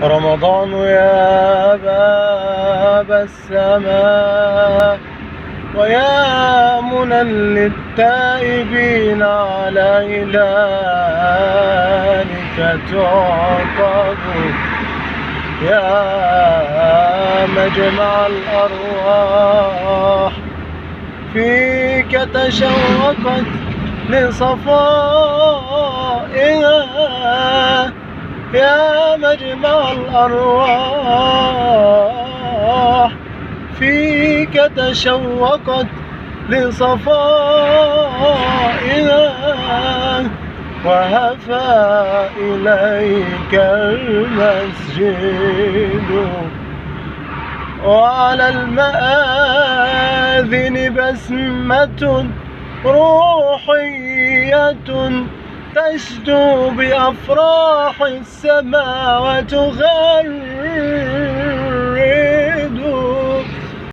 رمضان يا باب السماء ويا منى للتائبين على هلالك تعقد يا مجمع الأرواح فيك تشوقت لصفائها يا مجمع الأرواح فيك تشوقت لصفائها وهفى إليك المسجد وعلى المآذن بسمة روحية تشدو بأفراح السماء وتغني